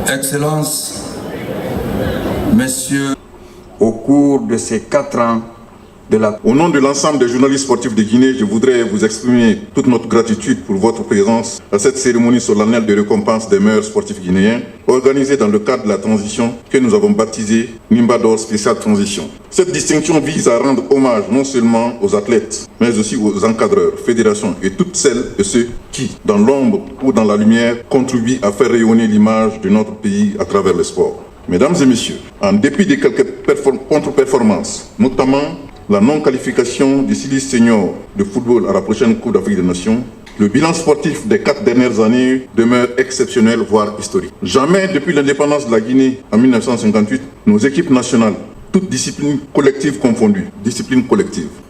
Excellences, Messieurs, au cours de ces 4 ans, au nom de l'ensemble des journalistes sportifs de Guinée, je voudrais vous exprimer toute notre gratitude pour votre présence à cette cérémonie solennelle de récompense des meilleurs sportifs guinéens, organisée dans le cadre de la transition que nous avons baptisée Nimba d'Or Spécial Transition. Cette distinction vise à rendre hommage non seulement aux athlètes, mais aussi aux encadreurs, fédérations et toutes celles et ceux qui, dans l'ombre ou dans la lumière, contribuent à faire rayonner l'image de notre pays à travers le sport. Mesdames et messieurs, en dépit de quelques contre-performances, notamment la non-qualification du Silis Senior de football à la prochaine Coupe d'Afrique des Nations, le bilan sportif des 4 dernières années demeure exceptionnel, voire historique. Jamais depuis l'indépendance de la Guinée en 1958, nos équipes nationales, toutes disciplines collectives confondues,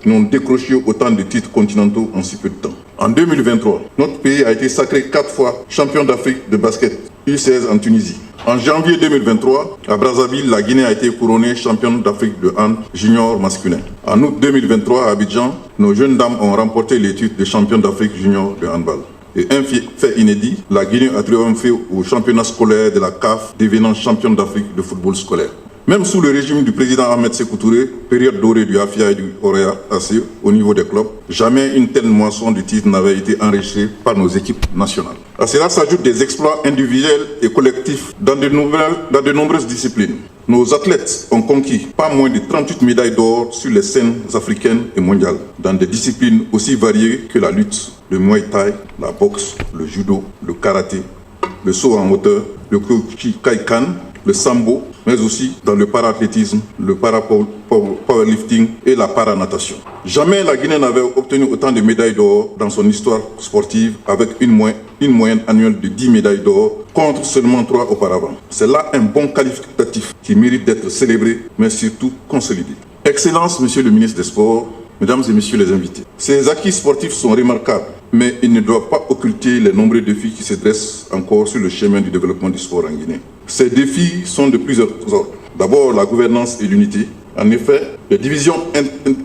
n'ont décroché autant de titres continentaux en si peu de temps. En 2023, notre pays a été sacré 4 fois champion d'Afrique de basket, U16 en Tunisie. En janvier 2023, à Brazzaville, la Guinée a été couronnée championne d'Afrique de hand junior masculin. En août 2023, à Abidjan, nos jeunes dames ont remporté les titres de championne d'Afrique junior de handball. Et un fait inédit, la Guinée a triomphé au championnat scolaire de la CAF, devenant championne d'Afrique de football scolaire. Même sous le régime du président Ahmed Sékou Touré, période dorée du AFIA et du Orea AC au niveau des clubs, jamais une telle moisson de titres n'avait été enregistrée par nos équipes nationales. À cela s'ajoutent des exploits individuels et collectifs dans de nombreuses disciplines. Nos athlètes ont conquis pas moins de 38 médailles d'or sur les scènes africaines et mondiales, dans des disciplines aussi variées que la lutte, le muay thai, la boxe, le judo, le karaté, le saut en hauteur, le kaikan, le sambo, mais aussi dans le para-athlétisme, le para-powerlifting et la para-natation. Jamais la Guinée n'avait obtenu autant de médailles d'or dans son histoire sportive, avec une moyenne annuelle de 10 médailles d'or, contre seulement 3 auparavant. C'est là un bon qualificatif qui mérite d'être célébré, mais surtout consolidé. Excellences, Monsieur le ministre des Sports, Mesdames et Messieurs les invités, ces acquis sportifs sont remarquables, mais ils ne doivent pas occulter les nombreux défis qui se dressent encore sur le chemin du développement du sport en Guinée. Ces défis sont de plusieurs ordres. D'abord, la gouvernance et l'unité. En effet, les divisions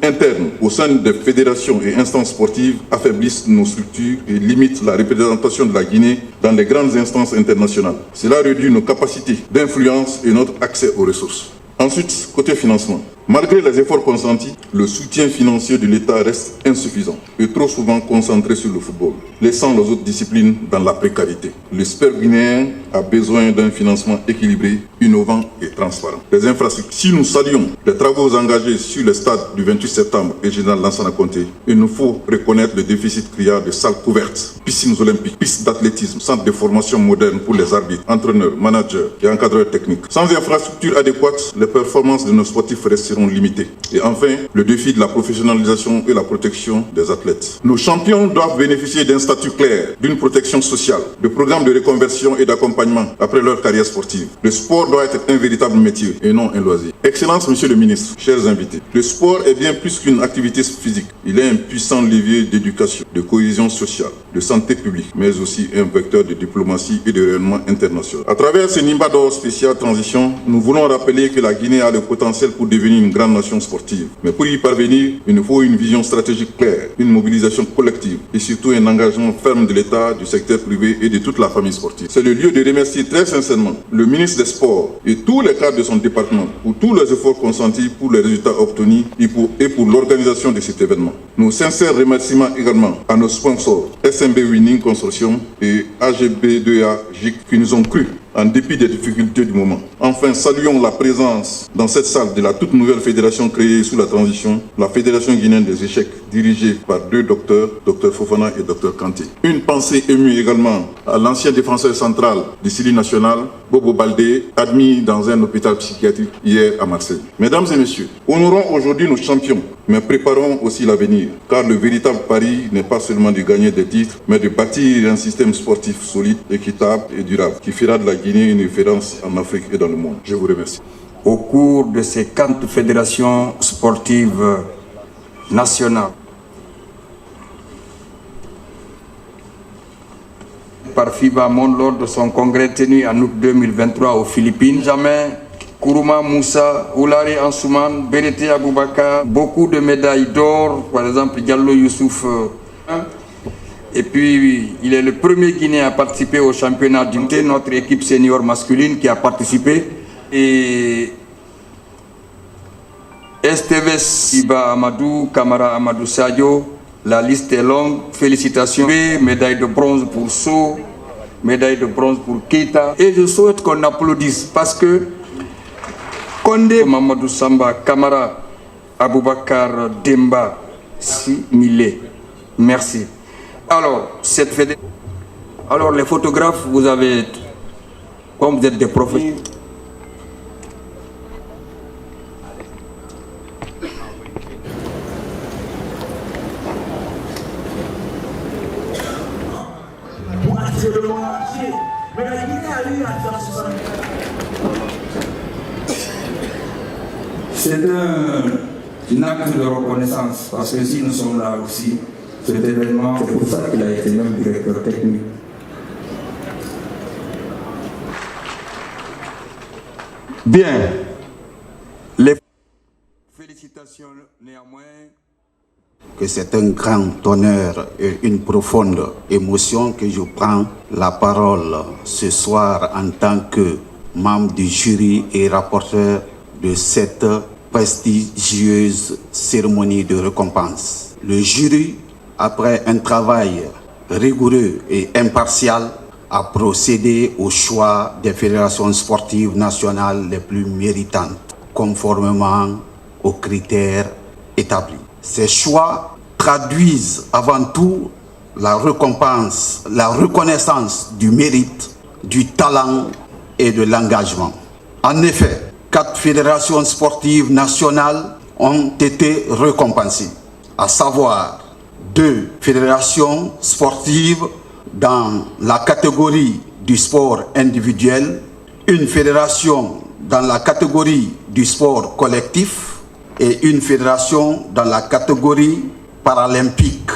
internes au sein des fédérations et instances sportives affaiblissent nos structures et limitent la représentation de la Guinée dans les grandes instances internationales. Cela réduit nos capacités d'influence et notre accès aux ressources. Ensuite, côté financement. Malgré les efforts consentis, le soutien financier de l'État reste insuffisant et trop souvent concentré sur le football, laissant les autres disciplines dans la précarité. Le sport guinéen a besoin d'un financement équilibré, innovant et transparent. Les infrastructures. Si nous saluons les travaux engagés sur le stade du 28 septembre et Général Lansana Conté, il nous faut reconnaître le déficit criard de salles couvertes, piscines olympiques, pistes d'athlétisme, centres de formation modernes pour les arbitres, entraîneurs, managers et encadreurs techniques. Sans infrastructures adéquates, les performances de nos sportifs resteront limitées. Et enfin, le défi de la professionnalisation et la protection des athlètes. Nos champions doivent bénéficier d'un statut clair, d'une protection sociale, de programmes de reconversion et d'accompagnement après leur carrière sportive. Le sport doit être un véritable métier et non un loisir. Excellence, Monsieur le ministre, chers invités, le sport est bien plus qu'une activité physique. Il est un puissant levier d'éducation, de cohésion sociale, de santé publique, mais aussi un vecteur de diplomatie et de rayonnement international. À travers ce Nimba d'Or Spécial Transition, nous voulons rappeler que la Guinée a le potentiel pour devenir une grande nation sportive. Mais pour y parvenir, il nous faut une vision stratégique claire, une mobilisation collective et surtout un engagement ferme de l'État, du secteur privé et de toute la famille sportive. C'est le lieu de remercier très sincèrement le ministre des Sports et tous les cadres de son département pour tous les efforts consentis pour les résultats obtenus et pour l'organisation de cet événement. Nos sincères remerciements également à nos sponsors SMB Winning Consortium et AGB2A GIC qui nous ont cru en dépit des difficultés du moment. Enfin, saluons la présence dans cette salle de la toute nouvelle fédération créée sous la transition, la Fédération guinéenne des échecs, dirigée par 2 docteurs, Dr Fofana et Dr Kanté. Une pensée émue également à l'ancien défenseur central du Sili national, Bobo Baldé, admis dans un hôpital psychiatrique hier à Marseille. Mesdames et messieurs, honorons aujourd'hui nos champions, mais préparons aussi l'avenir, car le véritable pari n'est pas seulement de gagner des titres, mais de bâtir un système sportif solide, équitable et durable, qui fera de la Guinée une référence en Afrique et dans le monde. Je vous remercie. Au cours de ces 4 fédérations sportives nationales, par FIBA Monde lors de son congrès tenu en août 2023 aux Philippines, jamais Kourouma Moussa, Oulari Ansouman, Berete Aboubakar, beaucoup de médailles d'or, par exemple Diallo Youssouf. Et puis, il est le premier Guinéen à participer au championnat du monde. Notre équipe senior masculine qui a participé. Et STVS, Iba Amadou, Kamara Amadou Sadio, la liste est longue. Félicitations. Médaille de bronze pour So, médaille de bronze pour Keita. Et je souhaite qu'on applaudisse parce que Kondé, Mamadou Samba, Kamara, Aboubakar Demba, Similé. Merci. Alors, cette fédération. Alors, les photographes, vous avez. Comme vous êtes des professionnels. C'est un acte de reconnaissance parce que si nous sommes là aussi, cet événement, c'est pour ça qu'il a été même directeur technique. Bien. Les félicitations néanmoins. Que c'est un grand honneur et une profonde émotion que je prends la parole ce soir en tant que membre du jury et rapporteur de cette prestigieuse cérémonie de récompense. Le jury, après un travail rigoureux et impartial, a procédé au choix des fédérations sportives nationales les plus méritantes, conformément aux critères établis. Ces choix traduisent avant tout la récompense, la reconnaissance du mérite, du talent et de l'engagement. En effet, 4 fédérations sportives nationales ont été récompensées, à savoir 2 fédérations sportives dans la catégorie du sport individuel, une fédération dans la catégorie du sport collectif et une fédération dans la catégorie paralympique.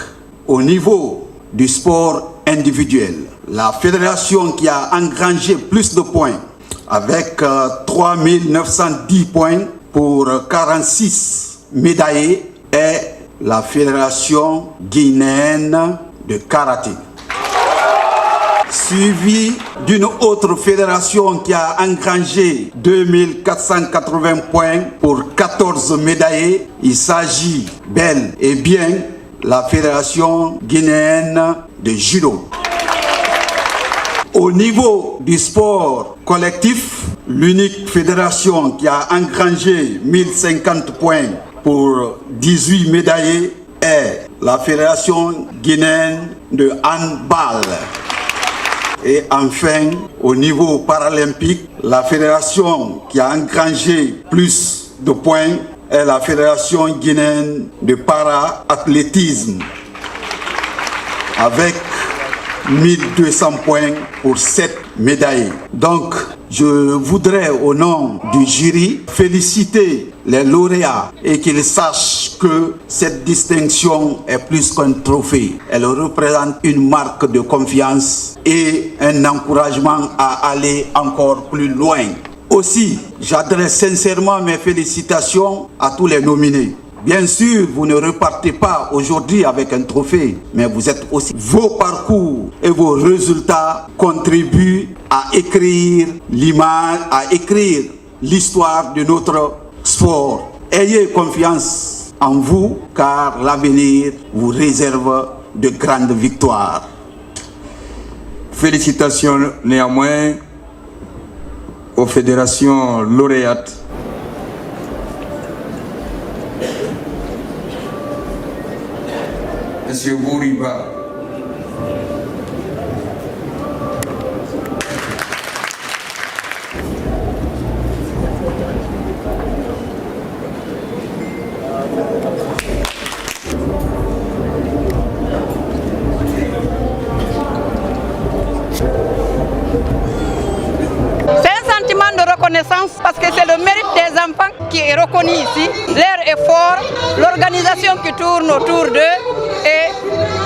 Au niveau du sport individuel, la fédération qui a engrangé plus de points avec 3 910 points pour 46 médaillés est la fédération guinéenne de karaté. Suivi d'une autre fédération qui a engrangé 2480 points pour 14 médaillés. Il s'agit bel et bien la fédération guinéenne de judo. Au niveau du sport collectif, l'unique fédération qui a engrangé 1050 points pour 18 médaillés est la fédération guinéenne de handball. Et enfin, au niveau paralympique, la fédération qui a engrangé plus de points est la fédération guinéenne de para-athlétisme avec 1200 points pour 7 médailles. Donc, je voudrais au nom du jury féliciter les lauréats et qu'ils sachent que cette distinction est plus qu'un trophée. Elle représente une marque de confiance et un encouragement à aller encore plus loin. Aussi, j'adresse sincèrement mes félicitations à tous les nominés. Bien sûr, vous ne repartez pas aujourd'hui avec un trophée, mais vous êtes aussi... Vos parcours et vos résultats contribuent à écrire l'image, à écrire l'histoire de notre sport. Ayez confiance en vous, car l'avenir vous réserve de grandes victoires. Félicitations néanmoins aux fédérations lauréates. Monsieur Bouriba. C'est un sentiment de reconnaissance parce que c'est le mérite des enfants qui est reconnu ici, leur effort, l'organisation qui tourne autour d'eux et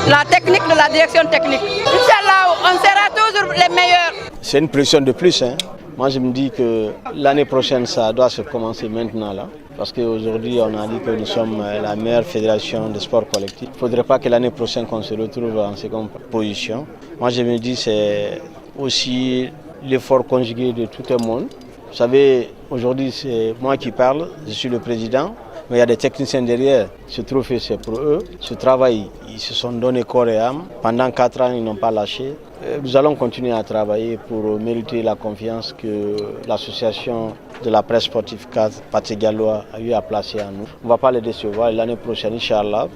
la technique de la direction technique. Inch'Allah, on sera toujours les meilleurs. C'est une pression de plus. Moi, je me dis que l'année prochaine, ça doit se commencer maintenant là. parce qu'aujourd'hui on a dit que nous sommes la meilleure fédération de sport collectif. Il ne faudrait pas que l'année prochaine qu'on se retrouve en seconde position. Moi je me dis que c'est aussi l'effort conjugué de tout le monde. Vous savez, aujourd'hui c'est moi qui parle, je suis le président. Mais il y a des techniciens derrière. Ce trophée, c'est pour eux. Ce travail, ils se sont donné corps et âme. Pendant 4 ans, ils n'ont pas lâché. Nous allons continuer à travailler pour mériter la confiance que l'association de la presse sportive Pathé Gallois a eu à placer en nous. On ne va pas les décevoir. L'année prochaine, Inch'Allah,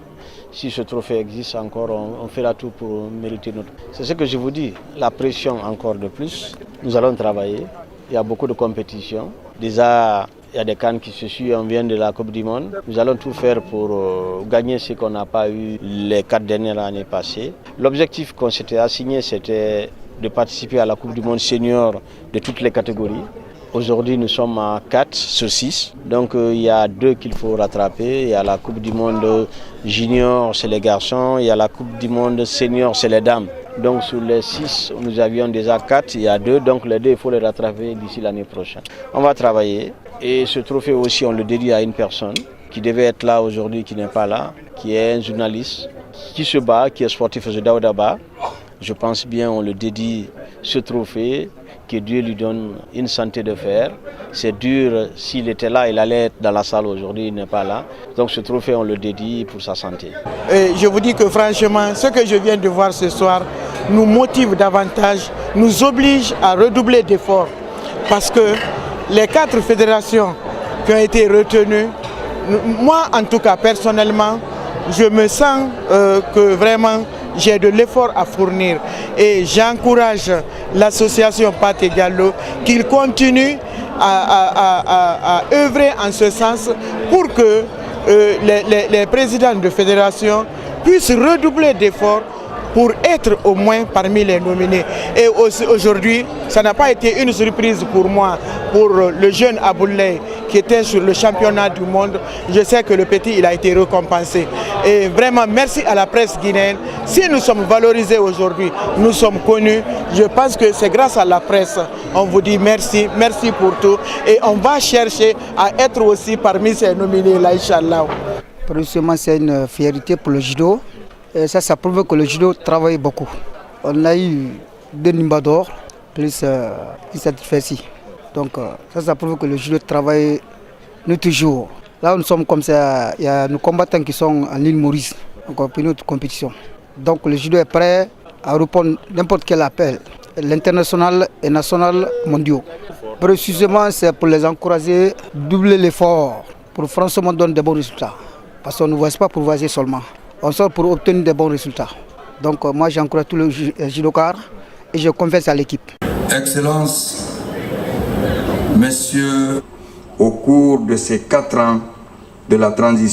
si ce trophée existe encore, on fera tout pour mériter notre... C'est ce que je vous dis. La pression encore de plus. Nous allons travailler. Il y a beaucoup de compétitions. Déjà, il y a des cannes qui se suivent, on vient de la Coupe du Monde. Nous allons tout faire pour gagner ce qu'on n'a pas eu les 4 dernières années passées. L'objectif qu'on s'était assigné, c'était de participer à la Coupe du Monde senior de toutes les catégories. Aujourd'hui, nous sommes à 4 sur 6. Donc, il y a 2 qu'il faut rattraper. Il y a la Coupe du Monde junior, c'est les garçons. Il y a la Coupe du Monde senior, c'est les dames. Donc, sur les 6, nous avions déjà 4. Il y a 2. Donc, les 2, il faut les rattraper d'ici l'année prochaine. On va travailler. Et ce trophée aussi, on le dédie à une personne qui devait être là aujourd'hui, qui n'est pas là, qui est un journaliste, qui se bat, qui est sportif de Daoudaba. Je pense bien on le dédie ce trophée, que Dieu lui donne une santé de fer. C'est dur, s'il était là, il allait être dans la salle aujourd'hui, il n'est pas là. Donc ce trophée, on le dédie pour sa santé. Et je vous dis que franchement, ce que je viens de voir ce soir nous motive davantage, nous oblige à redoubler d'efforts. Parce que les 4 fédérations qui ont été retenues, moi en tout cas personnellement, je me sens que vraiment j'ai de l'effort à fournir. Et j'encourage l'association Pathé Gallo qu'il continue à œuvrer en ce sens pour que les présidents de fédération puissent redoubler d'efforts pour être au moins parmi les nominés. Et aujourd'hui, ça n'a pas été une surprise pour moi, pour le jeune Aboulay qui était sur le championnat du monde. Je sais que le petit, il a été récompensé. Et vraiment, merci à la presse guinéenne. Si nous sommes valorisés aujourd'hui, nous sommes connus, je pense que c'est grâce à la presse. On vous dit merci, merci pour tout. Et on va chercher à être aussi parmi ces nominés, là, Inch'Allah. Premièrement, c'est une fierté pour le judo. Et ça prouve que le judo travaille beaucoup. On a eu 2 Nimba d'or, plus une satisfaction. Donc ça prouve que le judo travaille nous toujours. Là, nous sommes comme ça, il y a nos combattants qui sont en l'île Maurice, encore pour notre compétition. Donc le judo est prêt à répondre à n'importe quel appel, l'international et national mondiaux. Précisément, c'est pour les encourager, doubler l'effort, pour franchement donner de bons résultats. Parce qu'on ne voit pas pour voyager seulement. On sort pour obtenir de bons résultats. Donc moi j'encourage tous les judokas et je confesse à l'équipe. Excellences, messieurs, au cours de ces 4 ans de la transition,